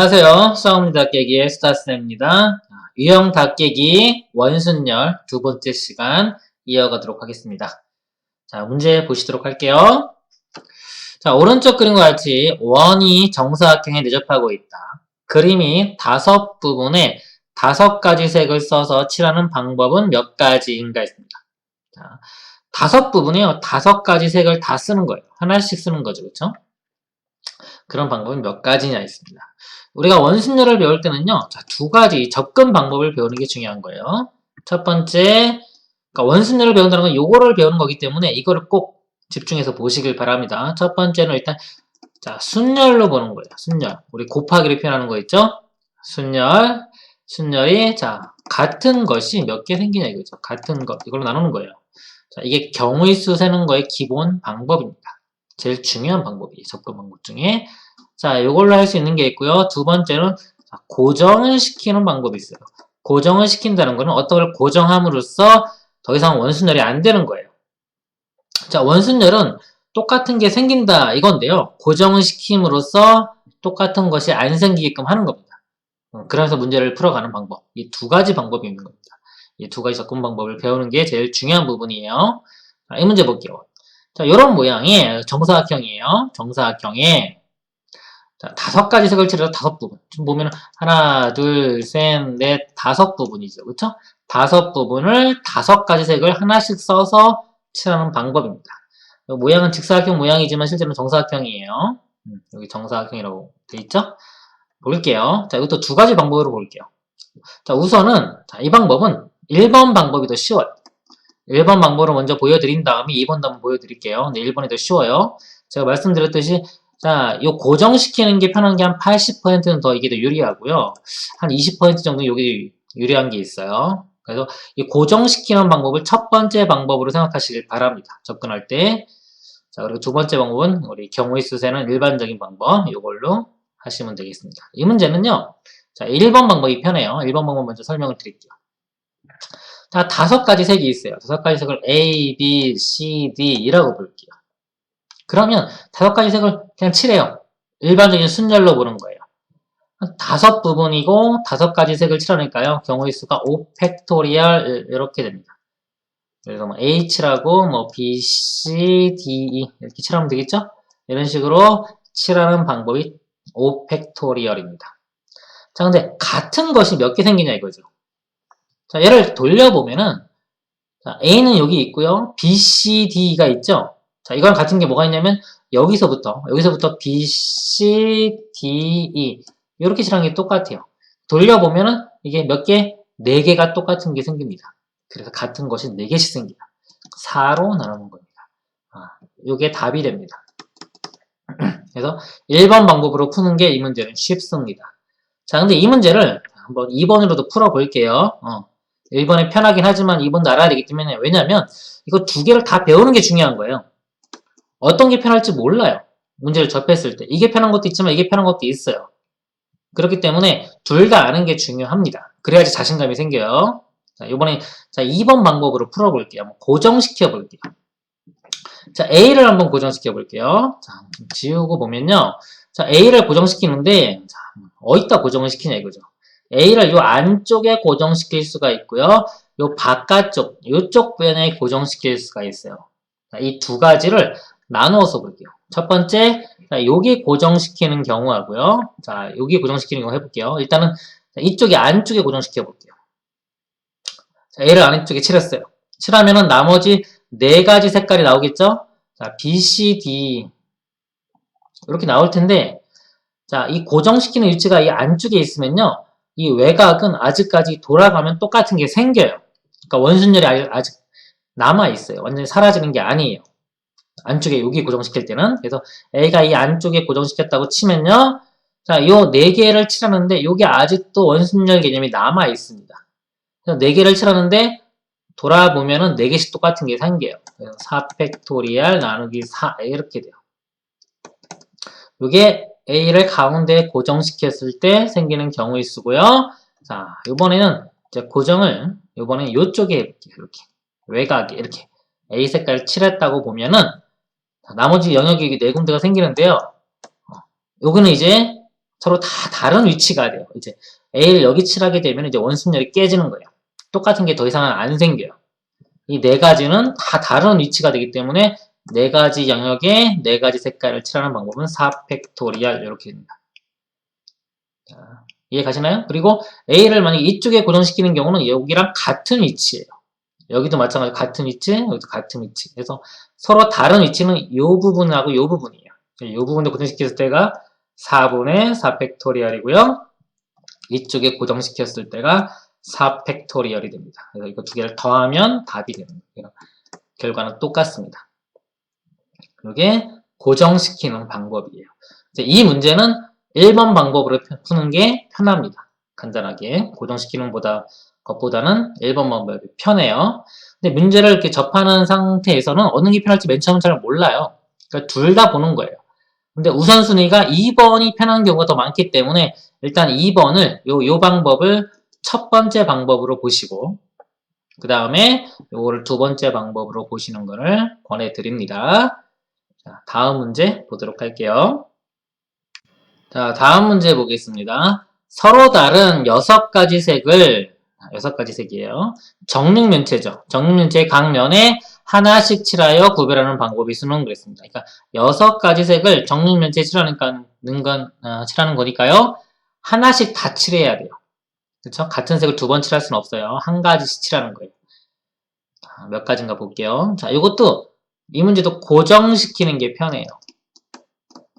안녕하세요. 수학문제 닫깨기의 수다쌤입니다. 유형 닫깨기 원순열 두 번째 시간 이어가도록 하겠습니다. 자, 문제 보시도록 할게요. 자, 오른쪽 그림과 같이 원이 정사각형에 내접하고 있다. 그림이 5부분에 5가지 색을 써서 칠하는 방법은 몇 가지인가 했습니다. 자, 5부분이요. 5가지 색을 다 쓰는 거예요. 하나씩 쓰는 거죠. 그렇죠? 그런 방법이 몇 가지냐 있습니다. 우리가 원순열을 배울 때는요, 자, 2가지 접근 방법을 배우는 게 중요한 거예요. 첫 번째, 그러니까 원순열을 배운다는 건 요거를 배우는 거기 때문에 이거를 꼭 집중해서 보시길 바랍니다. 첫 번째는 일단, 자, 순열로 보는 거예요. 순열. 우리 곱하기를 표현하는 거 있죠? 순열. 순열이, 자, 같은 것이 몇 개 생기냐 이거죠. 같은 것. 이걸로 나누는 거예요. 자, 이게 경우의 수 세는 거의 기본 방법입니다. 제일 중요한 방법이에요. 접근 방법 중에. 자, 이걸로 할 수 있는 게 있고요. 두 번째는 고정을 시키는 방법이 있어요. 고정을 시킨다는 거는 어떤 걸 고정함으로써 더 이상 원순열이 안 되는 거예요. 자, 원순열은 똑같은 게 생긴다 이건데요. 고정을 시킴으로써 똑같은 것이 안 생기게끔 하는 겁니다. 그래서 문제를 풀어가는 방법. 이 2가지 방법이 있는 겁니다. 이 2가지 접근 방법을 배우는 게 제일 중요한 부분이에요. 자, 이 문제 볼게요. 자, 이런 모양의 정사각형이에요. 정사각형에 자, 5가지 색을 칠해서 5부분. 지금 보면 하나, 둘, 셋, 넷, 5부분이죠. 그쵸? 5부분을 5가지 색을 하나씩 써서 칠하는 방법입니다. 모양은 직사각형 모양이지만 실제로는 정사각형이에요. 여기 정사각형이라고 돼 있죠? 볼게요. 자, 이것도 2가지 방법으로 볼게요. 자, 우선은 자, 이 방법은 1번 방법이 더 쉬워요. 1번 방법을 먼저 보여드린 다음에 2번도 한번 보여드릴게요. 근데 1번이 더 쉬워요. 제가 말씀드렸듯이 자, 요 고정시키는 게 편한 게 한 80%는 더 이게 더 유리하고요. 한 20% 정도 여기 유리한 게 있어요. 그래서 이 고정시키는 방법을 첫 번째 방법으로 생각하시길 바랍니다. 접근할 때. 자, 그리고 두 번째 방법은 우리 경우의 수 세는 일반적인 방법. 이걸로 하시면 되겠습니다. 이 문제는요. 자, 1번 방법이 편해요. 1번 방법 먼저 설명을 드릴게요. 자, 5가지 색이 있어요. 5가지 색을 A, B, C, D라고 볼게요. 그러면 5가지 색을 그냥 칠해요. 일반적인 순열로 보는 거예요. 5부분이고 5가지 색을 칠하니까요. 경우의 수가 5팩토리얼 이렇게 됩니다. 그래서 뭐 H라고 뭐 B, C, D, E 이렇게 칠하면 되겠죠? 이런 식으로 칠하는 방법이 5팩토리얼입니다. 자, 근데 같은 것이 몇 개 생기냐 이거죠. 자, 얘를 돌려보면은 자, A는 여기 있고요. B, C, D가 있죠? 자, 이거랑 같은 게 뭐가 있냐면 여기서부터 B, C, D, E 이렇게 칠하는 게 똑같아요. 돌려보면은 이게 몇 개? 4개가 똑같은 게 생깁니다. 그래서 같은 것이 4개씩 생겨요. 4로 나누는 겁니다. 이게 답이 됩니다. 그래서 1번 방법으로 푸는 게 이 문제는 쉽습니다. 자, 근데 이 문제를 한번 2번으로도 풀어볼게요. 1번이 편하긴 하지만 2번도 알아야 되기 때문에 왜냐면 이거 2개를 다 배우는 게 중요한 거예요. 어떤 게 편할지 몰라요. 문제를 접했을 때. 이게 편한 것도 있지만 이게 편한 것도 있어요. 그렇기 때문에 둘 다 아는 게 중요합니다. 그래야지 자신감이 생겨요. 자, 이번에 자 2번 방법으로 풀어볼게요. 한번 고정시켜 볼게요. 자, A를 한번 고정시켜 볼게요. 자, 좀 지우고 보면요. 자, A를 고정시키는데 자, 어디다 고정을 시키냐 이거죠. A를 요 안쪽에 고정시킬 수가 있고요. 요 바깥쪽, 요쪽 부분에 고정시킬 수가 있어요. 이 2가지를 나누어서 볼게요. 첫 번째, 여기 고정시키는 경우 하고요. 자, 여기 고정시키는 경우 해볼게요. 일단은 이쪽에 안쪽에 고정시켜 볼게요. 자, A를 안쪽에 칠했어요. 칠하면은 나머지 4가지 색깔이 나오겠죠? 자, B, C, D 이렇게 나올 텐데 자, 이 고정시키는 위치가 이 안쪽에 있으면요. 이 외곽은 아직까지 돌아가면 똑같은 게 생겨요. 그러니까 원순열이 아직 남아있어요. 완전히 사라지는 게 아니에요. 안쪽에 여기 고정시킬 때는. 그래서 A가 이 안쪽에 고정시켰다고 치면요. 자, 요 4개를 칠하는데 여기 아직도 원순열 개념이 남아있습니다. 그래서 4개를 칠하는데 돌아보면은 4개씩 똑같은 게 생겨요. 그래서 4팩토리얼 나누기 4 이렇게 돼요. 이게 A를 가운데 고정시켰을 때 생기는 경우의 수고요. 자, 이번에는 이제 고정을 이번에 이쪽에 이렇게 외곽에 이렇게 A 색깔 칠했다고 보면은 자, 나머지 영역이 4군데가 생기는데요. 여기는 이제 서로 다 다른 위치가 돼요. 이제 A를 여기 칠하게 되면 이제 원순열이 깨지는 거예요. 똑같은 게 더 이상은 안 생겨요. 이 네 가지는 다 다른 위치가 되기 때문에 네 가지 영역에 네 가지 색깔을 칠하는 방법은 4팩토리알 이렇게 됩니다. 자, 이해 가시나요? 그리고 A를 만약에 이쪽에 고정시키는 경우는 여기랑 같은 위치예요. 여기도 마찬가지로 같은 위치, 여기도 같은 위치. 그래서 서로 다른 위치는 이 부분하고 이 부분이에요. 이 부분도 고정시켰을 때가 4분의 4팩토리얼이고요. 이쪽에 고정시켰을 때가 4팩토리얼이 됩니다. 그래서 이거 두 개를 더하면 답이 되는 거예요. 결과는 똑같습니다. 이게 고정시키는 방법이에요. 이제 이 문제는 1번 방법으로 푸는 게 편합니다. 간단하게 고정시키는 것보다는 1번 방법이 편해요. 근데 문제를 이렇게 접하는 상태에서는 어느 게 편할지 맨 처음은 잘 몰라요. 그러니까 둘 다 보는 거예요. 근데 우선순위가 2번이 편한 경우가 더 많기 때문에 일단 2번을 요 방법을 첫 번째 방법으로 보시고 그 다음에 요거를 두 번째 방법으로 보시는 것을 권해드립니다. 자, 다음 문제 보도록 할게요. 자, 다음 문제 보겠습니다. 서로 다른 6가지 색을 6가지 색이에요. 정육면체죠. 정육면체 각 면에 하나씩 칠하여 구별하는 방법이 수능 그랬습니다. 그러니까 6가지 색을 정육면체에 칠하는 거니까요. 하나씩 다 칠해야 돼요. 그렇죠? 같은 색을 두 번 칠할 수는 없어요. 한 가지씩 칠하는 거예요. 자, 몇 가지인가 볼게요. 자, 이것도 이 문제도 고정시키는 게 편해요.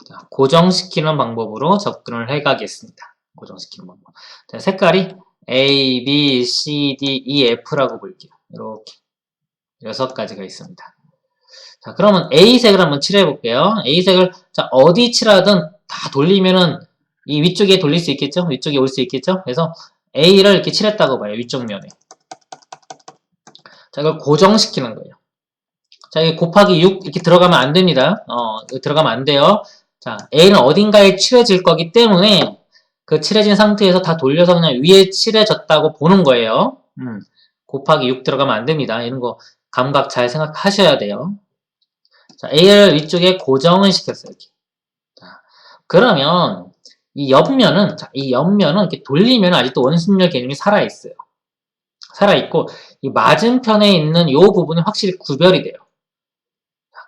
자, 고정시키는 방법으로 접근을 해가겠습니다. 고정시키는 방법. 자, 색깔이 A, B, C, D, E, F라고 볼게요. 이렇게 6가지가 있습니다. 자, 그러면 A색을 한번 칠해 볼게요. A색을 자, 어디 칠하든 다 돌리면은 이 위쪽에 돌릴 수 있겠죠? 위쪽에 올 수 있겠죠? 그래서 A를 이렇게 칠했다고 봐요. 위쪽 면에. 자, 이걸 고정시키는 거예요. 자, 이게 곱하기 6 이렇게 들어가면 안 됩니다. 들어가면 안 돼요. 자, A는 어딘가에 칠해질 거기 때문에 그 칠해진 상태에서 다 돌려서 그냥 위에 칠해졌다고 보는 거예요. 곱하기 6 들어가면 안 됩니다. 이런 거 감각 잘 생각하셔야 돼요. 자, A를 위쪽에 고정을 시켰어요. 이렇게. 자, 그러면 이 옆면은 이렇게 돌리면 아직도 원순열 개념이 살아있어요. 살아있고 이 맞은편에 있는 이 부분은 확실히 구별이 돼요.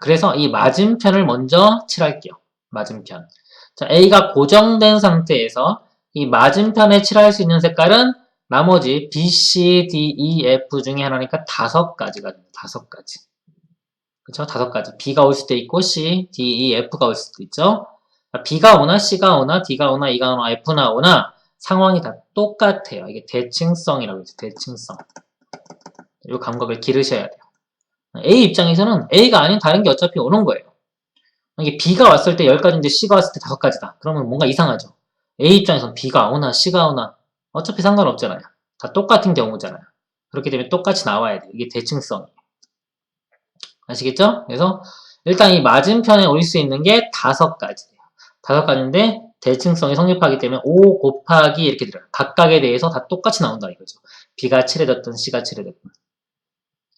그래서 이 맞은편을 먼저 칠할게요. 맞은편. 자, A가 고정된 상태에서 이 맞은편에 칠할 수 있는 색깔은 나머지 B, C, D, E, F 중에 하나니까 5가지가 됩니다. 5가지. 그쵸? 5가지. B가 올 수도 있고 C, D, E, F가 올 수도 있죠. B가 오나 C가 오나 D가 오나 E가 오나 F가 오나 상황이 다 똑같아요. 이게 대칭성이라고 하죠. 대칭성. 이 감각을 기르셔야 돼요. A 입장에서는 A가 아닌 다른 게 어차피 오는 거예요. 이게 B가 왔을 때 10가지인데 C가 왔을 때 5가지다. 그러면 뭔가 이상하죠. A 입장에서는 B가 오나 C가 오나 어차피 상관없잖아요. 다 똑같은 경우잖아요. 그렇기 때문에 똑같이 나와야 돼요. 이게 대칭성이에요. 아시겠죠? 그래서 일단 이 맞은편에 올 수 있는 게 5가지예요. 5가지인데 대칭성이 성립하기 때문에 5 곱하기 이렇게 들어요. 각각에 대해서 다 똑같이 나온다 이거죠. B가 칠해졌든 C가 칠해졌든.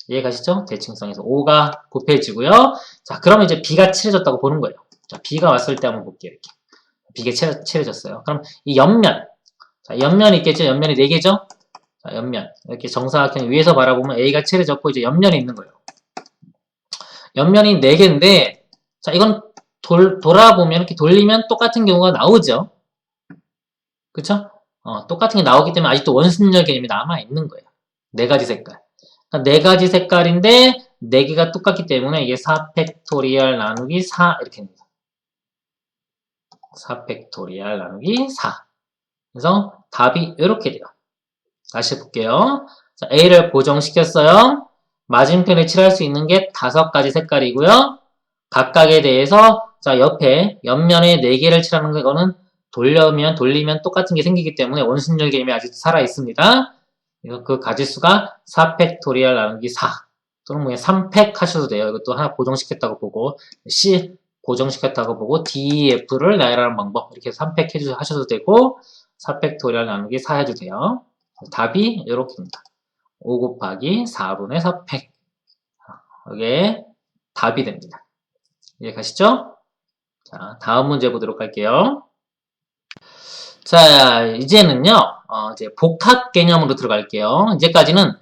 이해 가시죠? 대칭성에서 5가 곱해지고요. 자, 그러면 이제 B가 칠해졌다고 보는 거예요. 자, B가 왔을 때 한번 볼게요. 이렇게. B가 칠해졌어요. 그럼 이 옆면. 자, 옆면이 있겠죠? 옆면이 4개죠? 자, 옆면. 이렇게 정사각형 위에서 바라보면 A가 칠해졌고 이제 옆면이 있는 거예요. 옆면이 4개인데 자, 이건 돌아보면 이렇게 돌리면 똑같은 경우가 나오죠. 그쵸? 똑같은 게 나오기 때문에 아직도 원순열 개념이 남아있는 거예요. 4가지 색깔. 그러니까 4가지 색깔인데 4개가 똑같기 때문에 이게 4팩토리얼 나누기 4 이렇게 됩니다. 4팩토리얼 나누기 4. 그래서 답이 이렇게 돼요. 다시 볼게요. 자, A를 고정시켰어요. 맞은편에 칠할 수 있는 게 5가지 색깔이고요. 각각에 대해서 자 옆에 옆면에 4개를 칠하는 거는 돌리면 똑같은 게 생기기 때문에 원순열 개념이 아직도 살아있습니다. 그래서 그 가지수가 4팩토리얼 나누기 4 또는 뭐 3팩 하셔도 돼요. 이것도 하나 고정시켰다고 보고 C 고정시켰다고 보고 D, F를 나열하는 방법 이렇게 3팩 하셔도 되고 4팩토리얼 나누기 4 해도 돼요. 답이 이렇게입니다. 5 곱하기 4분의 4팩 이게 답이 됩니다. 이해 가시죠? 자, 다음 문제 보도록 할게요. 자, 이제는요, 이제 복합 개념으로 들어갈게요. 이제까지는,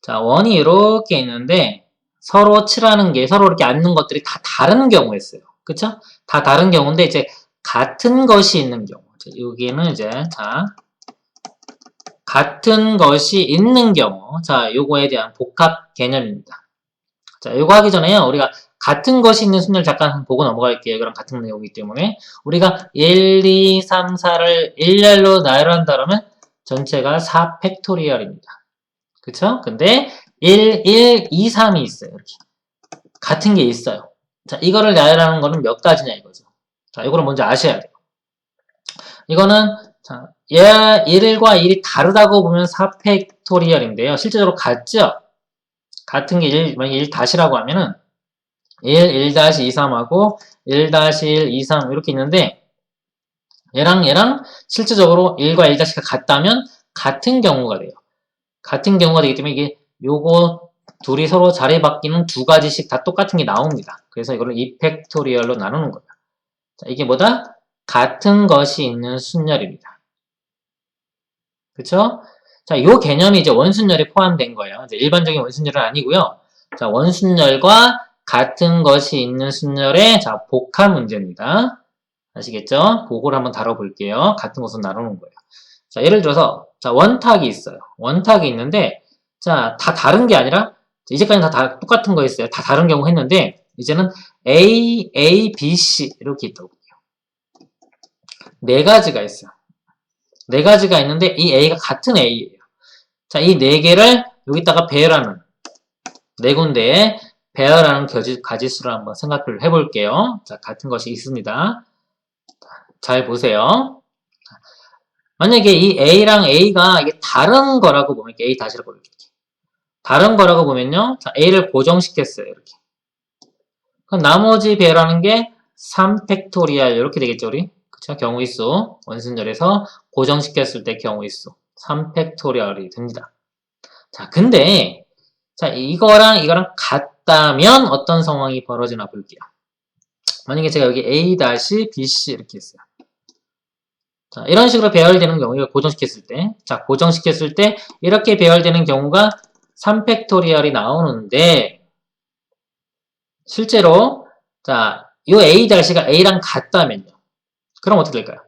자, 원이 이렇게 있는데, 서로 칠하는 게, 서로 이렇게 앉는 것들이 다 다른 경우였어요. 그쵸? 다 다른 경우인데, 이제, 같은 것이 있는 경우. 여기는 이제, 자, 같은 것이 있는 경우. 자, 요거에 대한 복합 개념입니다. 자, 요거 하기 전에요, 우리가 같은 것이 있는 순열 잠깐 보고 넘어갈게요. 이거랑 같은 내용이기 때문에. 우리가 1, 2, 3, 4를 일렬로 나열한다 그러면 전체가 4 팩토리얼입니다. 그쵸? 근데 1, 1, 2, 3이 있어요. 이렇게. 같은 게 있어요. 자, 이거를 나열하는 거는 몇 가지냐 이거죠. 자, 이거를 먼저 아셔야 돼요. 이거는, 자, 1과 1이 다르다고 보면 4 팩토리얼인데요. 실제적으로 같죠? 같은 게 1, 만약에 1 다시라고 하면은 1, 1-23하고 1-1, 2, 3 이렇게 있는데 얘랑 실제적으로 1과 1-가 같다면 같은 경우가 돼요. 같은 경우가 되기 때문에 이게 요거 둘이 서로 자리 바뀌는 두 가지씩 다 똑같은 게 나옵니다. 그래서 이거를 2팩토리얼로 나누는 거예요. 자, 이게 뭐다? 같은 것이 있는 순열입니다. 그쵸? 자, 요 개념이 이제 원순열에 포함된 거예요. 이제 일반적인 원순열은 아니고요. 자, 원순열과 같은 것이 있는 순열의 자, 복합 문제입니다. 아시겠죠? 그거를 한번 다뤄볼게요. 같은 것으로 나누는 거예요. 자, 예를 들어서, 자, 원탁이 있어요. 원탁이 있는데, 자, 다 다른 게 아니라, 이제까지는 다 똑같은 거 있어요. 다 다른 경우 했는데, 이제는 A, B, C, 이렇게 있다고 볼게요. 네 가지가 있어요. 네 가지가 있는데, 이 A가 같은 A예요. 자, 이 네 개를 여기다가 배열하는, 네 군데에 배열하는 가지수를 한번 생각을 해볼게요. 자, 같은 것이 있습니다. 잘 보세요. 만약에 이 A랑 A가 이게 다른 거라고 보면, 이렇게 A 다시라고 이렇게. 다른 거라고 보면요. 자, A를 고정시켰어요. 이렇게. 그럼 나머지 배열하는 게 3팩토리얼 이렇게 되겠죠, 우리? 그쵸? 경우일수. 원순열에서 고정시켰을 때 경우일수. 3팩토리얼이 됩니다. 자, 근데 자, 이거랑 이거랑 같다면 어떤 상황이 벌어지나 볼게요. 만약에 제가 여기 A-BC 이렇게 했어요. 자, 이런 식으로 배열되는 경우, 이걸 고정시켰을 때. 자, 고정시켰을 때, 이렇게 배열되는 경우가 3팩토리얼이 나오는데, 실제로, 자, 이 A-가 A랑 같다면요. 그럼 어떻게 될까요?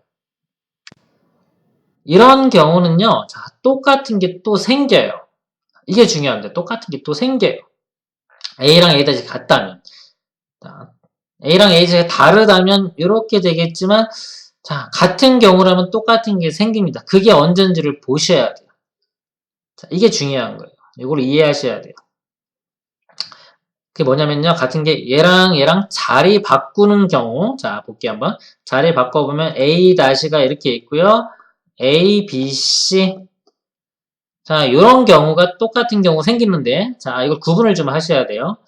이런 경우는요, 자, 똑같은 게 또 생겨요. 이게 중요한데, 똑같은 게 또 생겨요. A랑 A-가 같다면. 자, A랑 A가 다르다면, 이렇게 되겠지만, 자, 같은 경우라면 똑같은 게 생깁니다. 그게 언젠지를 보셔야 돼요. 자, 이게 중요한 거예요. 이걸 이해하셔야 돼요. 그게 뭐냐면요. 같은 게 얘랑 자리 바꾸는 경우. 자, 볼게요 한번. 자리 바꿔보면 A-가 이렇게 있고요. A, B, C. 자, 요런 경우가 똑같은 경우 생기는데, 자, 이걸 구분을 좀 하셔야 돼요.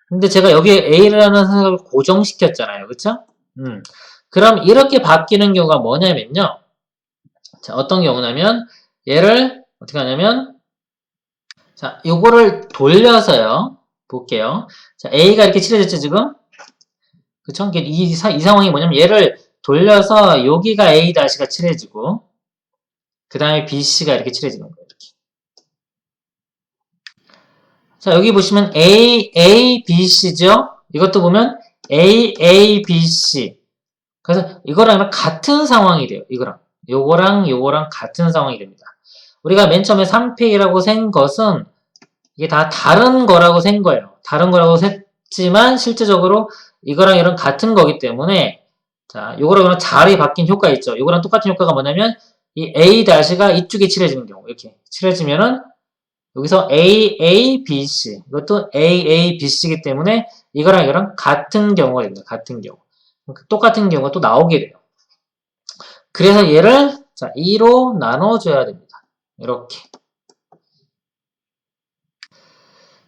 근데 제가 여기에 A라는 생각을 고정시켰잖아요. 그쵸? 그럼 이렇게 바뀌는 경우가 뭐냐면요. 자, 어떤 경우냐면, 얘를 어떻게 하냐면, 자, 요거를 돌려서요. 볼게요. 자, A가 이렇게 칠해졌죠, 지금? 그쵸? 이 상황이 뭐냐면, 얘를 돌려서 여기가 A-가 칠해지고, 그 다음에 BC가 이렇게 칠해지는 거예요. 이렇게. 자, 여기 보시면 A, B, C죠? 이것도 보면 A, B, C. 그래서 이거랑 같은 상황이 돼요. 이거랑. 요거랑 같은 상황이 됩니다. 우리가 맨 처음에 3팩이라고 센 것은 이게 다 다른 거라고 센 거예요. 다른 거라고 셌지만 실제적으로 이거랑 이런 같은 거기 때문에 자, 요거랑 자리 바뀐 효과 있죠. 요거랑 똑같은 효과가 뭐냐면 이 A-가 이쪽에 칠해지는 경우 이렇게 칠해지면은 여기서 A, B, C 이것도 A, B, C이기 때문에 이거랑 같은 경우가 됩니다. 같은 경우. 똑같은 경우가 또 나오게 돼요. 그래서 얘를 자 2로 나눠줘야 됩니다. 이렇게.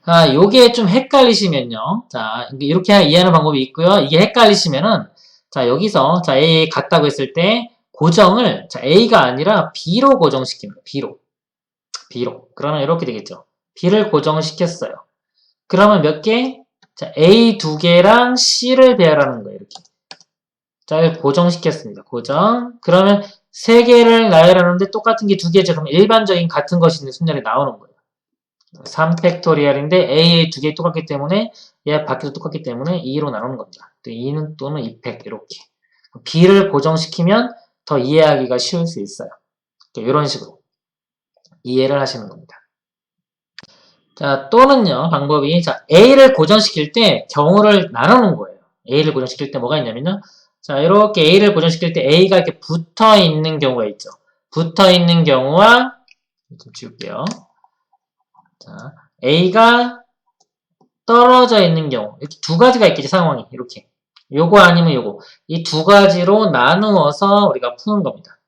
자, 요게 좀 헷갈리시면요. 자, 이렇게 이해하는 방법이 있고요. 이게 헷갈리시면은, 자, 여기서, 자, A 같다고 했을 때, 고정을, 자, A가 아니라 B로 고정시킵니다. B로. 그러면 이렇게 되겠죠. B를 고정시켰어요. 그러면 몇 개? 자, A 2개랑 C를 배열하는 거예요. 이렇게. 자, 고정시켰습니다. 고정. 그러면 3개를 나열하는데 똑같은 게 2개죠. 그럼 일반적인 같은 것이 있는 순열이 나오는 거예요. 3팩토리얼인데 A의 2개 똑같기 때문에 얘 밖에도 똑같기 때문에 2로 나누는 겁니다. 2는 또는 2팩 이렇게. B를 고정시키면 더 이해하기가 쉬울 수 있어요. 이런 식으로 이해를 하시는 겁니다. 자, 또는요, 방법이, 자, A를 고정시킬 때 경우를 나누는 거예요. A를 고정시킬 때 뭐가 있냐면요. 자, 이렇게 A를 고정시킬 때 A가 이렇게 붙어 있는 경우가 있죠. 붙어 있는 경우와, 좀 지울게요. 자, A가 떨어져 있는 경우. 이렇게 두 가지가 있겠지, 상황이. 이렇게. 요거 아니면 요거. 이 두 가지로 나누어서 우리가 푸는 겁니다.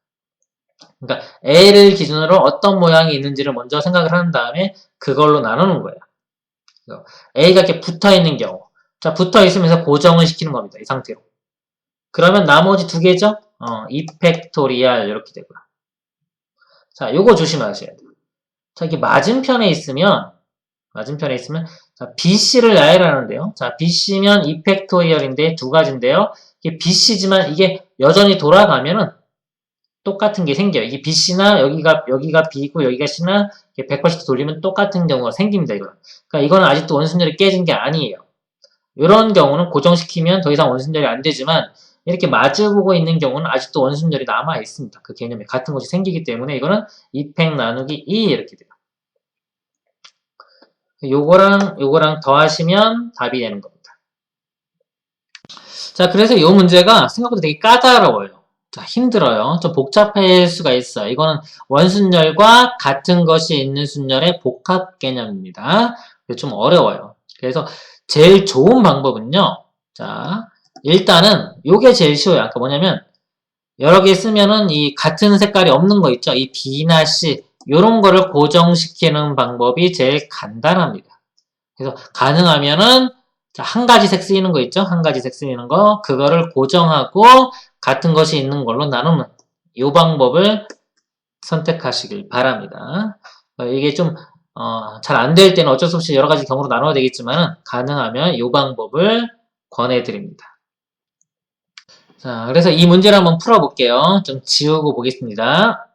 그러니까 A를 기준으로 어떤 모양이 있는지를 먼저 생각을 한 다음에 그걸로 나누는 거예요. A가 이렇게 붙어 있는 경우. 자, 붙어 있으면서 고정을 시키는 겁니다. 이 상태로. 그러면 나머지 2개죠? 2팩토리얼 이렇게 되고요. 자, 요거 조심하셔야 돼요. 자, 이게 맞은편에 있으면 자, BC를 나열하는데요. 자, BC면 2팩토리얼인데 2가지인데요. 이게 BC지만 이게 여전히 돌아가면은 똑같은 게 생겨요. 이게 BC나 여기가 B고 여기가 C나 180도 돌리면 똑같은 경우가 생깁니다. 이거는. 그러니까 이거는 아직도 원순열이 깨진 게 아니에요. 이런 경우는 고정시키면 더 이상 원순열이 안 되지만 이렇게 마주보고 있는 경우는 아직도 원순열이 남아 있습니다. 그 개념에 같은 것이 생기기 때문에 이거는 2팩 나누기 2 이렇게 돼요. 요거랑 더하시면 답이 되는 겁니다. 자, 그래서 이 문제가 생각보다 되게 까다로워요. 자, 힘들어요. 좀 복잡할 수가 있어요. 이거는 원순열과 같은 것이 있는 순열의 복합 개념입니다. 좀 어려워요. 그래서 제일 좋은 방법은요. 자, 일단은 요게 제일 쉬워요. 아까 뭐냐면 여러 개 쓰면은 이 같은 색깔이 없는 거 있죠. 이 B나 C 요런 거를 고정시키는 방법이 제일 간단합니다. 그래서 가능하면은 한 가지 색 쓰이는 거 있죠? 한 가지 색 쓰이는 거 그거를 고정하고 같은 것이 있는 걸로 나누는 이 방법을 선택하시길 바랍니다. 이게 좀 잘 안 될 때는 어쩔 수 없이 여러 가지 경우로 나눠야 되겠지만 가능하면 이 방법을 권해드립니다. 자, 그래서 이 문제를 한번 풀어볼게요. 좀 지우고 보겠습니다.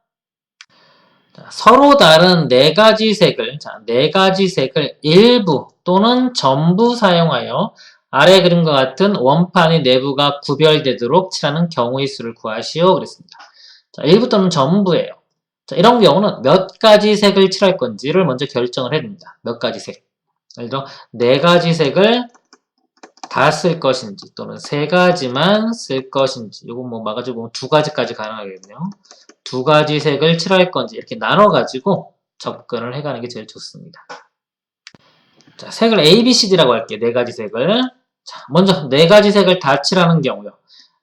자, 서로 다른 4가지 색을, 자, 4가지 색을 일부 또는 전부 사용하여 아래 그림과 같은 원판의 내부가 구별되도록 칠하는 경우의 수를 구하시오. 그랬습니다. 자, 일부 또는 전부예요. 자, 이런 경우는 몇 가지 색을 칠할 건지를 먼저 결정을 해야 됩니다. 몇 가지 색. 예를 들어, 4가지 색을 다 쓸 것인지, 또는 3가지만 쓸 것인지, 이건 뭐 막아주고 보면 2가지까지 가능하겠네요. 2가지 색을 칠할 건지, 이렇게 나눠가지고 접근을 해가는 게 제일 좋습니다. 자, 색을 A, B, C, D라고 할게요. 4가지 색을. 자, 먼저 4가지 색을 다 칠하는 경우요.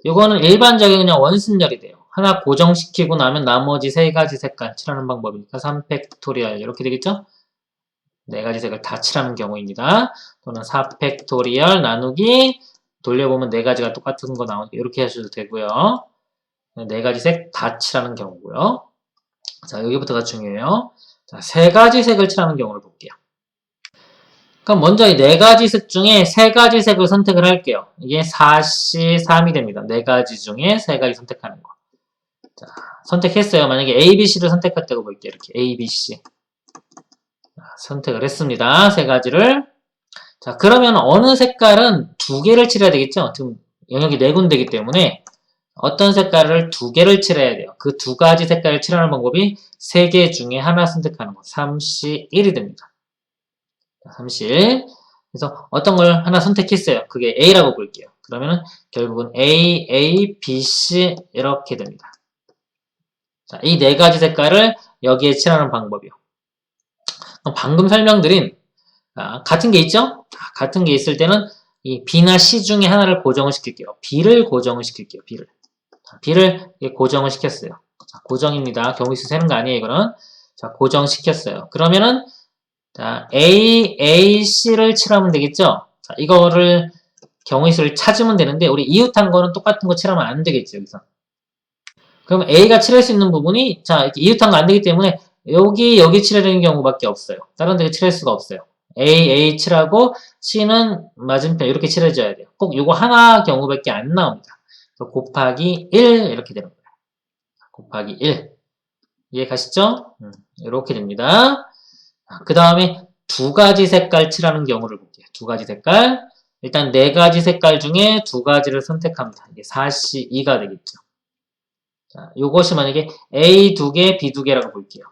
이거는 일반적인 그냥 원순열이 돼요. 하나 고정시키고 나면 나머지 3가지 색깔 칠하는 방법이니까 3팩토리얼 이렇게 되겠죠? 4가지 색을 다 칠하는 경우입니다. 또는 4팩토리얼 나누기 돌려보면 4가지가 똑같은 거 나오니까 이렇게 하셔도 되고요. 4가지 색 다 칠하는 경우고요. 자, 여기부터가 중요해요. 자, 3가지 색을 칠하는 경우를 볼게요. 그럼 먼저 이 4가지 색 중에 3가지 색을 선택을 할게요. 이게 4C, 3이 됩니다. 4가지 중에 3가지 선택하는 거. 자, 선택했어요. 만약에 A, B, C를 선택했다고 볼게요. 이렇게 A, B, C. 자, 선택을 했습니다. 3가지를. 자, 그러면 어느 색깔은 2개를 칠해야 되겠죠? 지금 영역이 4군데이기 때문에 어떤 색깔을 2개를 칠해야 돼요. 그 2가지 색깔을 칠하는 방법이 3개 중에 하나 선택하는 거. 3C1이 됩니다. 3C1. 그래서 어떤 걸 하나 선택했어요. 그게 A라고 볼게요. 그러면은 결국은 A, A, B, C 이렇게 됩니다. 자, 이 4가지 색깔을 여기에 칠하는 방법이요. 방금 설명드린 같은 게 있죠? 같은 게 있을 때는 이 B나 C 중에 하나를 고정을 시킬게요. B를 고정을 시킬게요. B를 고정을 시켰어요. 자, 고정입니다. 경우수 세는 거 아니에요, 이거는. 자, 고정시켰어요. 그러면은 자, A, A, C를 칠하면 되겠죠? 자, 이거를 경우의 수를 찾으면 되는데 우리 이웃한 거는 똑같은 거 칠하면 안 되겠죠, 여기서. 그럼 A가 칠할 수 있는 부분이 자, 이렇게 이웃한 거 안 되기 때문에 여기 칠해야 되는 경우밖에 없어요. 다른 데 칠할 수가 없어요. A 칠하고 C는 맞은편 이렇게 칠해줘야 돼요. 꼭 이거 하나 경우밖에 안 나옵니다. 곱하기 1 이렇게 되는 거예요. 곱하기 1. 이해 가시죠? 이렇게 됩니다. 그 다음에 두 가지 색깔 칠하는 경우를 볼게요. 두 가지 색깔. 일단 네 가지 색깔 중에 두 가지를 선택합니다. 이게 4C2가 되겠죠. 자, 요것이 만약에 A 두 개, B 두 개라고 볼게요.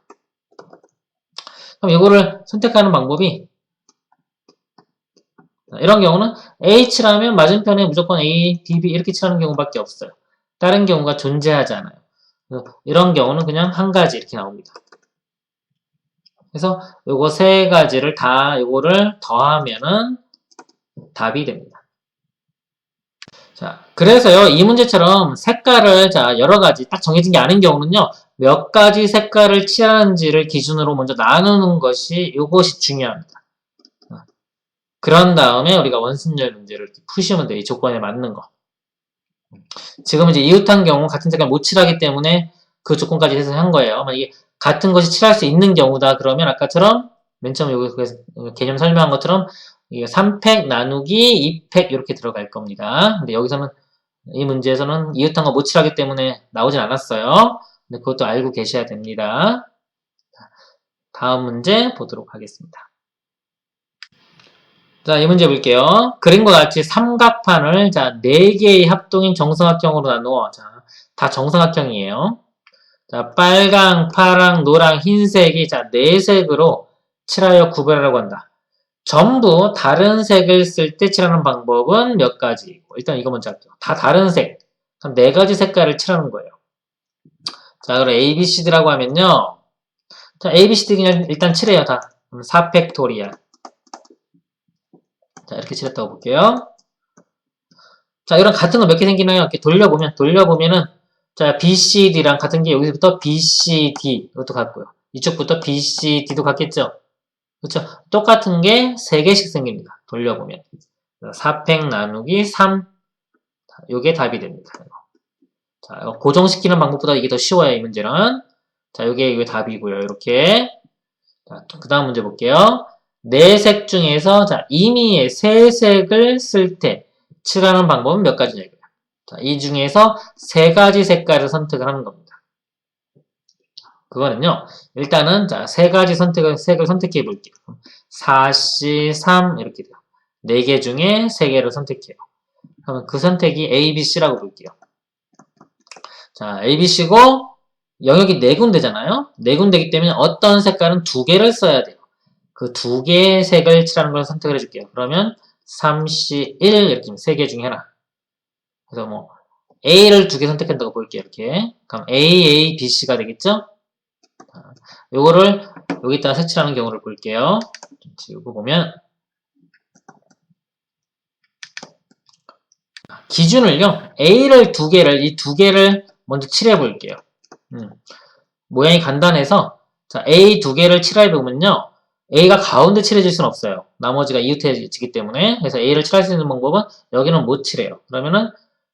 그럼 이거를 선택하는 방법이 이런 경우는 A 칠하면 맞은편에 무조건 A, B, B 이렇게 칠하는 경우밖에 없어요. 다른 경우가 존재하지 않아요. 이런 경우는 그냥 한 가지 이렇게 나옵니다. 그래서 요거 세 가지를 다 요거를 더하면은 답이 됩니다. 자, 그래서요, 이 문제처럼 색깔을 자, 여러 가지 딱 정해진 게 아닌 경우는요, 몇 가지 색깔을 칠하는지를 기준으로 먼저 나누는 것이 이것이 중요합니다. 그런 다음에 우리가 원순열 문제를 푸시면 돼요. 이 조건에 맞는 거. 지금 이제 이웃한 경우 같은 색깔 못 칠하기 때문에 그 조건까지 해서 한 거예요. 만약에 같은 것이 칠할 수 있는 경우다 그러면 아까처럼 맨 처음 여기 개념 설명한 것처럼 3팩 나누기 2팩 이렇게 들어갈 겁니다. 근데 여기서는 이 문제에서는 이웃한 거 못 칠하기 때문에 나오진 않았어요. 근데 그것도 알고 계셔야 됩니다. 다음 문제 보도록 하겠습니다. 자, 이 문제 볼게요. 그림과 같이 삼각판을 자, 4개의 합동인 정사각형으로 나누어 자, 다 정사각형이에요. 자, 빨강, 파랑, 노랑, 흰색이 자, 4색으로 칠하여 구별하라고 한다. 전부 다른 색을 쓸 때 칠하는 방법은 몇 가지? 일단 이거 먼저 할게요. 다 다른 색. 그럼 4가지 색깔을 칠하는 거예요. 자, 그럼 A, B, C, D라고 하면요. 자, A, B, C, D 그냥 일단 칠해요, 다. 그럼 4팩토리얼. 자, 이렇게 칠했다고 볼게요. 자, 이런 같은 거 몇 개 생기나요? 이렇게 돌려보면은, 자, B, C, D랑 같은 게 여기서부터 B, C, D. 이것도 같고요. 이쪽부터 B, C, D도 같겠죠? 그렇죠? 똑같은 게 3개씩 생깁니다. 돌려보면. 4팩 나누기 3. 요게 답이 됩니다. 자, 이거 고정시키는 방법보다 이게 더 쉬워요, 이 문제는. 자, 이게 답이고요. 이렇게. 자, 그 다음 문제 볼게요. 4색 중에서, 자, 임의의 3색을 쓸 때 칠하는 방법은 몇 가지냐고요. 자, 이 중에서 3가지 색깔을 선택을 하는 겁니다. 그거는요, 일단은, 자, 3가지 색을 선택해 볼게요. 4C, 3, 이렇게 돼요. 4개 중에 3개를 선택해요. 그러면 그 선택이 A, B, C라고 볼게요. 자, A, B, C고, 영역이 4군데잖아요? 4군데이기 때문에 어떤 색깔은 2개를 써야 돼요. 그 2개의 색을 칠하는 걸 선택을 해줄게요. 그러면 3C1 이렇게 3개 중에 하나. 그래서 뭐 A를 2개 선택한다고 볼게요. 이렇게. 그럼 A, A, B, C가 되겠죠? 요거를 여기다가 색칠하는 경우를 볼게요. 지우고 보면 기준을요. A를 2개를 이 2개를 먼저 칠해 볼게요. 모양이 간단해서 자, A 2개를 칠해 보면요. A가 가운데 칠해질 수는 없어요. 나머지가 이웃해지기 때문에. 그래서 A를 칠할 수 있는 방법은 여기는 못 칠해요. 그러면은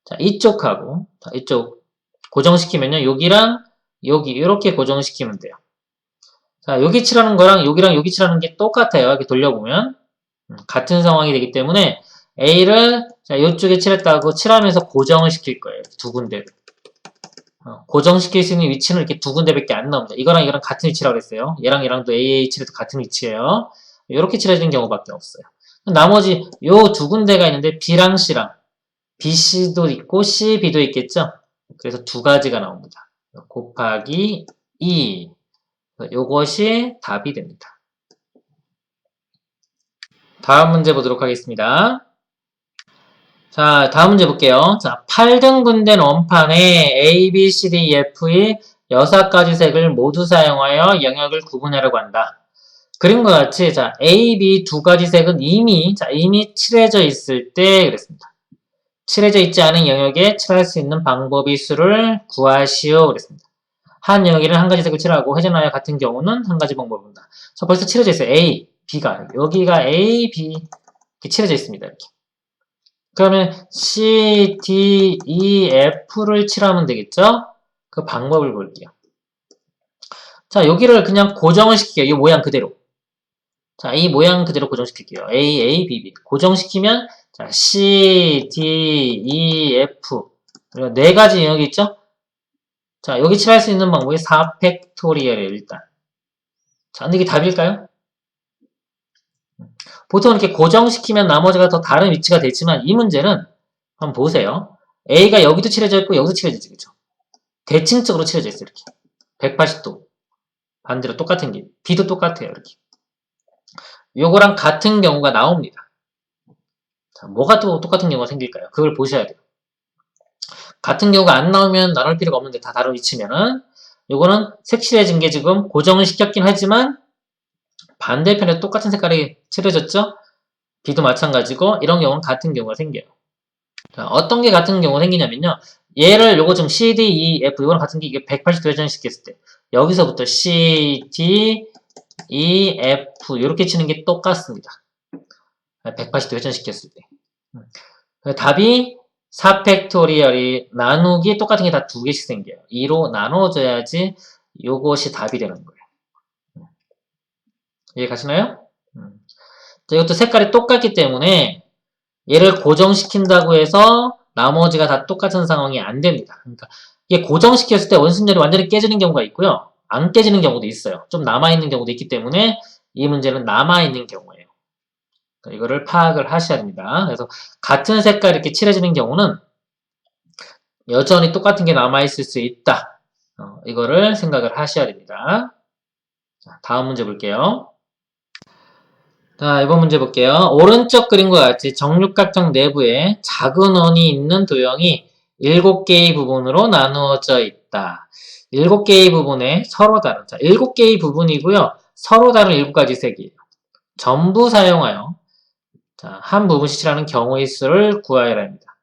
자, 이쪽하고 자, 이쪽 고정시키면요. 여기랑 여기 이렇게 고정시키면 돼요. 자, 여기 칠하는 거랑 여기랑 여기 칠하는 게 똑같아요. 이렇게 돌려보면 같은 상황이 되기 때문에 A를 자, 이쪽에 칠했다고 칠하면서 고정을 시킬 거예요. 2군데를. 고정시킬 수 있는 위치는 이렇게 2군데밖에 안 나옵니다. 이거랑 이거랑 같은 위치라고 했어요. 얘랑 얘랑도 AA 칠해도 같은 위치예요. 이렇게 칠해지는 경우밖에 없어요. 나머지 요 2군데가 있는데 B랑 C랑 B, C도 있고 C, B도 있겠죠? 그래서 2가지가 나옵니다. 곱하기 2. 요것이 답이 됩니다. 다음 문제 보도록 하겠습니다. 자, 다음 문제 볼게요. 자, 8등분된 원판에 A, B, C, D, F의 6가지 색을 모두 사용하여 영역을 구분하려고 한다. 그림과 같이, 자, A, B 2가지 색은 이미 칠해져 있을 때 그랬습니다. 칠해져 있지 않은 영역에 칠할 수 있는 방법의 수를 구하시오. 그랬습니다. 한 영역에는 한 가지 색을 칠하고 회전하여 같은 경우는 한 가지 방법입니다. 자, 벌써 칠해져 있어요. A, B가. 여기가 A, B 이렇게 칠해져 있습니다. 이렇게. 그러면 C, D, E, F를 칠하면 되겠죠? 그 방법을 볼게요. 자, 여기를 그냥 고정을 시킬게요. 이 모양 그대로. 자, 이 모양 그대로 고정시킬게요. A, A, B, B. 고정시키면, 자, C, D, E, F. 그리고 4가지 영역이 있죠? 자, 여기 칠할 수 있는 방법이 4팩토리얼이에요, 일단. 자, 근데 이게 답일까요? 보통 이렇게 고정시키면 나머지가 더 다른 위치가 되지만 이 문제는 한번 보세요. A가 여기도 칠해져 있고 여기도 칠해져 있죠. 그죠? 대칭적으로 칠해져 있어요. 이렇게. 180도. 반대로 똑같은 길. B도 똑같아요. 이렇게. 요거랑 같은 경우가 나옵니다. 자, 뭐가 또 똑같은 경우가 생길까요? 그걸 보셔야 돼요. 같은 경우가 안 나오면 나눌 필요가 없는데 다 다른 위치면은 요거는 색칠해진 게 지금 고정을 시켰긴 하지만 반대편에 똑같은 색깔이 칠해졌죠? B도 마찬가지고 이런 경우는 같은 경우가 생겨요. 자, 어떤 게 같은 경우가 생기냐면요. 얘를 요거 지금 C, D, E, F 이거랑 같은 게 이게 180도 회전시켰을 때 여기서부터 C, D, E, F 이렇게 치는 게 똑같습니다. 180도 회전시켰을 때. 답이 4팩토리얼이 나누기 똑같은 게 다 두 개씩 생겨요. 2로 나눠줘야지 요것이 답이 되는 거예요. 이해 가시나요? 자, 이것도 색깔이 똑같기 때문에 얘를 고정시킨다고 해서 나머지가 다 똑같은 상황이 안 됩니다. 그러니까 이게 고정시켰을 때 원순열이 완전히 깨지는 경우가 있고요. 안 깨지는 경우도 있어요. 좀 남아있는 경우도 있기 때문에 이 문제는 남아있는 경우예요. 그러니까 이거를 파악을 하셔야 됩니다. 그래서 같은 색깔 이렇게 칠해지는 경우는 여전히 똑같은 게 남아있을 수 있다. 이거를 생각을 하셔야 됩니다. 자, 다음 문제 볼게요. 자, 이번 문제 볼게요. 오른쪽 그림과 같이 정육각형 내부에 작은 원이 있는 도형이 7개의 부분으로 나누어져 있다. 7개의 부분에 서로 다른, 자, 7개의 부분이고요. 서로 다른 7가지 색이에요. 전부 사용하여 자, 한 부분씩 칠하는 경우의 수를 구하여라 합니다.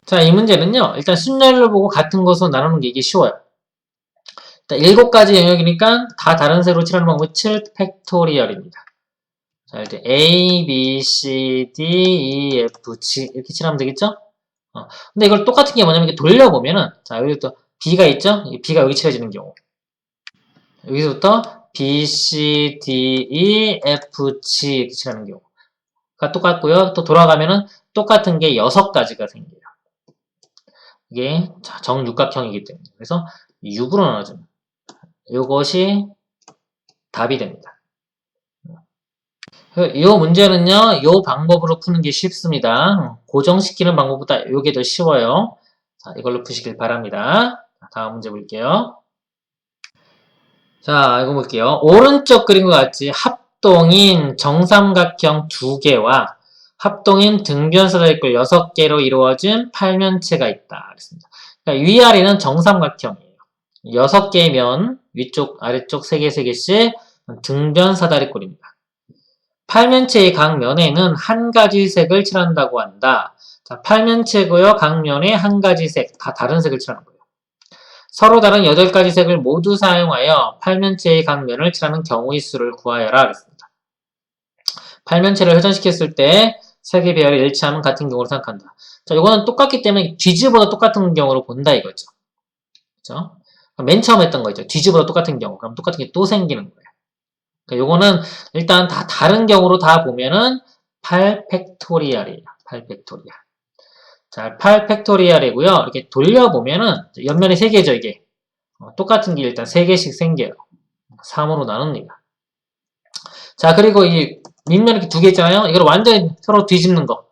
자, 이 문제는요. 일단 순열로 보고 같은 것으로 나누는 게 이게 쉬워요. 일단 7가지 영역이니까 다 다른 색으로 칠하는 방법이 7팩토리얼입니다. 자, 이렇게 A, B, C, D, E, F, G 이렇게 칠하면 되겠죠? 근데 이걸 똑같은 게 뭐냐면 이렇게 돌려보면은 자, 여기부터 B가 있죠? B가 여기 칠해지는 경우 여기서부터 B, C, D, E, F, G 이렇게 칠하는 경우가 똑같고요. 또 돌아가면은 똑같은 게 6가지가 생겨요. 이게 정육각형이기 때문에 그래서 6으로 나눠줍니다. 이것이 답이 됩니다. 이 문제는요, 이 방법으로 푸는 게 쉽습니다. 고정시키는 방법보다 이게 더 쉬워요. 자, 이걸로 푸시길 바랍니다. 다음 문제 볼게요. 자, 이거 볼게요. 오른쪽 그림과 같이 합동인 정삼각형 2개와 합동인 등변사다리꼴 6개로 이루어진 팔면체가 있다. 그랬습니다. 그러니까 위아래는 정삼각형이에요. 6개의 면, 위쪽, 아래쪽 3개, 3개씩 등변사다리꼴입니다. 팔면체의 각 면에는 한 가지 색을 칠한다고 한다. 자, 팔면체고요. 각 면에 한 가지 색, 다 다른 색을 칠하는 거예요. 서로 다른 8가지 색을 모두 사용하여 팔면체의 각 면을 칠하는 경우의 수를 구하여라. 그랬습니다. 팔면체를 회전시켰을 때 색의 배열이 일치하면 같은 경우로 생각한다. 자, 이거는 똑같기 때문에 뒤집어도 똑같은 경우로 본다 이거죠. 그죠? 맨 처음 했던 거 있죠. 뒤집어도 똑같은 경우. 그럼 똑같은 게 또 생기는 거예요. 그러니까 요거는 일단 다 다른 경우로 다 보면은 8팩토리얼이에요. 8팩토리얼. 자, 8팩토리얼이고요. 이렇게 돌려보면은 옆면이 3개죠, 이게. 똑같은 게 일단 3개씩 생겨요. 3으로 나눕니다. 자, 그리고 이 밑면 이렇게 2개 있잖아요. 이걸 완전히 서로 뒤집는 거.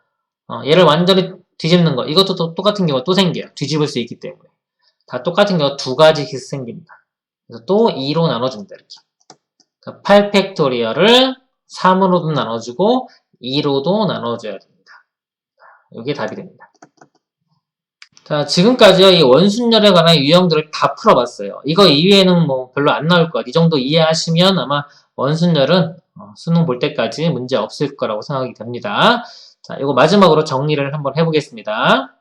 얘를 완전히 뒤집는 거. 이것도 또 똑같은 경우가 또 생겨요. 뒤집을 수 있기 때문에. 다 똑같은 경우가 2가지씩 생깁니다. 그래서 또 2로 나눠줍니다, 이렇게. 8팩토리얼을 3으로도 나눠주고 2로도 나눠줘야 됩니다. 이게 답이 됩니다. 자, 지금까지요, 이 원순열에 관한 유형들을 다 풀어봤어요. 이거 이외에는 뭐 별로 안 나올 것 같아요. 이 정도 이해하시면 아마 원순열은 수능 볼 때까지 문제 없을 거라고 생각이 됩니다. 자, 이거 마지막으로 정리를 한번 해보겠습니다.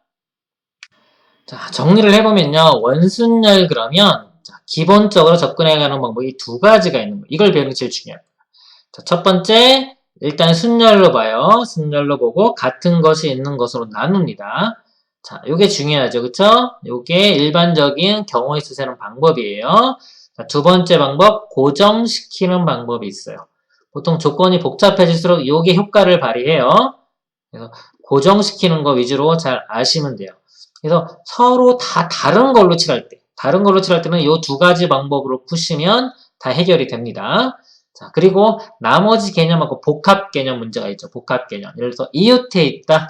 자, 정리를 해보면요, 원순열 그러면 자, 기본적으로 접근해가는 방법이 2가지가 있는 거예요. 이걸 배우는 게 제일 중요해요. 자, 첫 번째, 일단 순열로 봐요. 순열로 보고 같은 것이 있는 것으로 나눕니다. 자, 요게 중요하죠. 그쵸? 요게 일반적인 경우의 수 세는 방법이에요. 자, 두 번째 방법, 고정시키는 방법이 있어요. 보통 조건이 복잡해질수록 요게 효과를 발휘해요. 그래서 고정시키는 거 위주로 잘 아시면 돼요. 그래서 서로 다 다른 걸로 칠할 때, 다른 걸로 칠할 때는 이 두 가지 방법으로 푸시면 다 해결이 됩니다. 자, 그리고 나머지 개념하고 복합 개념 문제가 있죠. 복합 개념. 예를 들어서 이웃해 있다.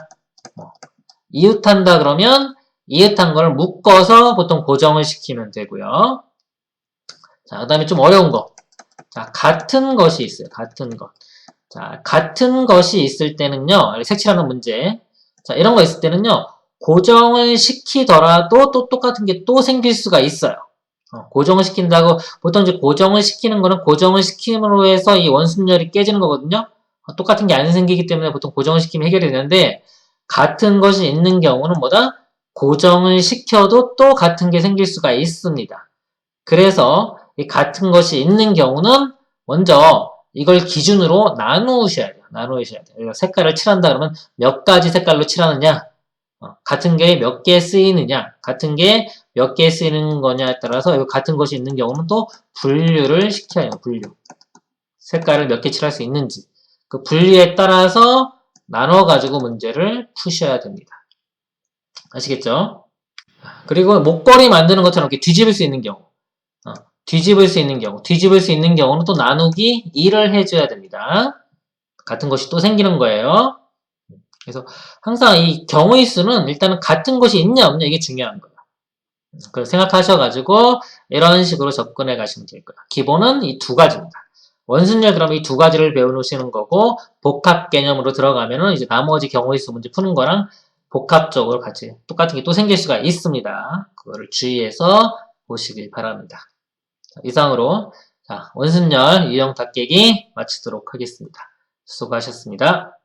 이웃한다 그러면 이웃한 걸 묶어서 보통 고정을 시키면 되고요. 자, 그 다음에 좀 어려운 거. 자, 같은 것이 있어요. 같은 것. 자, 같은 것이 있을 때는요, 색칠하는 문제. 자, 이런 거 있을 때는요, 고정을 시키더라도 또 똑같은 게 또 생길 수가 있어요. 고정을 시킨다고, 보통 이제 고정을 시키는 거는 고정을 시킴으로 해서 이 원순열이 깨지는 거거든요. 똑같은 게 안 생기기 때문에 보통 고정을 시키면 해결이 되는데, 같은 것이 있는 경우는 뭐다? 고정을 시켜도 또 같은 게 생길 수가 있습니다. 그래서 이 같은 것이 있는 경우는 먼저 이걸 기준으로 나누셔야 돼요. 나누셔야 돼요. 색깔을 칠한다 그러면 몇 가지 색깔로 칠하느냐, 같은 게 몇 개 쓰이느냐, 같은 게 몇 개 쓰이는 거냐에 따라서 이 같은 것이 있는 경우는 또 분류를 시켜야 해요. 분류. 색깔을 몇 개 칠할 수 있는지. 그 분류에 따라서 나눠가지고 문제를 푸셔야 됩니다. 아시겠죠? 그리고 목걸이 만드는 것처럼 이렇게 뒤집을 수 있는 경우. 뒤집을 수 있는 경우는 또 나누기 2를 해줘야 됩니다. 같은 것이 또 생기는 거예요. 그래서 항상 이 경우의 수는 일단은 같은 것이 있냐 없냐 이게 중요한 거예요. 그걸 생각하셔가지고 이런 식으로 접근해 가시면 될 거예요. 기본은 이 두 가지입니다. 원순열 그럼 이 두 가지를 배워놓으시는 거고 복합 개념으로 들어가면은 이제 나머지 경우의 수 문제 푸는 거랑 복합적으로 같이 똑같은 게 또 생길 수가 있습니다. 그거를 주의해서 보시길 바랍니다. 자, 이상으로 자, 원순열 유형 닫깨기 마치도록 하겠습니다. 수고하셨습니다.